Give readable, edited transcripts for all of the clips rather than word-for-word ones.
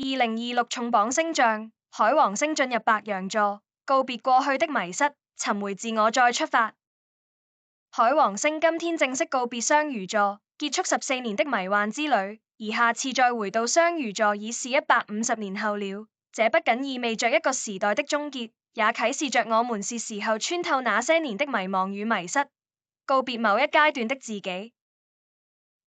2026重磅星象，海王星進入白羊座，告別過去的迷失，尋回自我再出發。海王星今天正式告別雙魚座，結束14年的迷幻之旅，而下次再回到雙魚座已是150年後了。這不僅意味着一個時代的終結，也啟示着我們是時候穿透那些年的迷茫與迷失，告別某一階段的自己。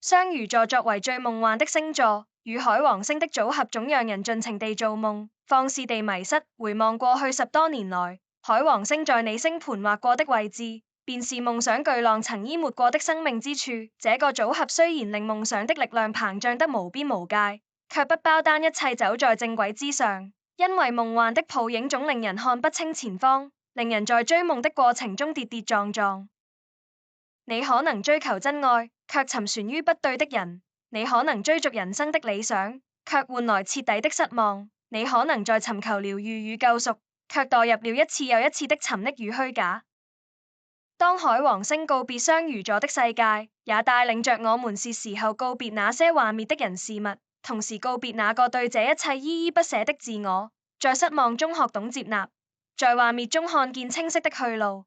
雙魚座作為最夢幻的星座，與海王星的組合總讓人盡情地做夢，放肆地迷失。回望過去10多年來，海王星在你星盤劃過的位置，便是夢想巨浪曾淹沒過的生命之處。這個組合雖然令夢想的力量膨脹得無邊無界，卻不包單一切走在正軌之上，因為夢幻的泡影總令人看不清前方，令人在追夢的過程中跌跌撞撞。你可能追求真愛，卻沉船於不對的人；你可能追逐人生的理想，卻換來徹底的失望；你可能在尋求療癒與救贖，卻墮入了一次又一次的沉溺與虛假。當海王星告別雙魚座的世界，也帶領着我們是時候告別那些幻滅的人事物，同時告別那個對這一切依依不捨的自我，在失望中學懂接納，在幻滅中看見清晰的去路。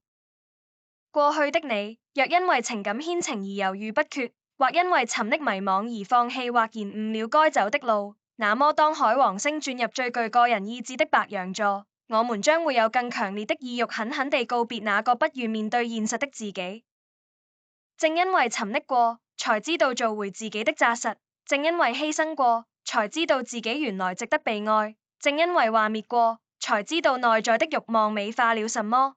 過去的你，若因為情感牽情而猶豫不決，或因為沉溺迷惘而放棄或延誤了該走的路，那麼當海王星轉入最具個人意志的白羊座，我們將會有更強烈的意欲狠狠地告別那個不願面對現實的自己。正因為沉溺過，才知道做回自己的紮實；正因為犧牲過，才知道自己原來值得被愛；正因為幻滅過，才知道內在的慾望美化了什麼。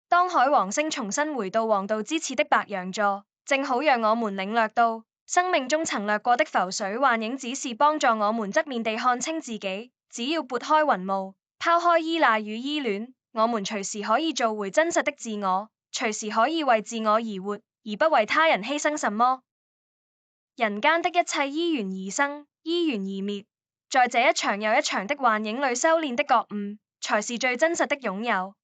當海王星重新回到黃道之刺的白羊座，正好讓我們領略到，生命中曾掠過的浮水幻影，只是幫助我們側面地看清自己。只要撥開雲霧，拋開依賴與依戀，我們隨時可以做回真實的自我，隨時可以為自我而活，而不為他人犧牲什麼。人間的一切依緣而生，依緣而滅，在這一場又一場的幻影裡修煉的覺悟，才是最真實的擁有。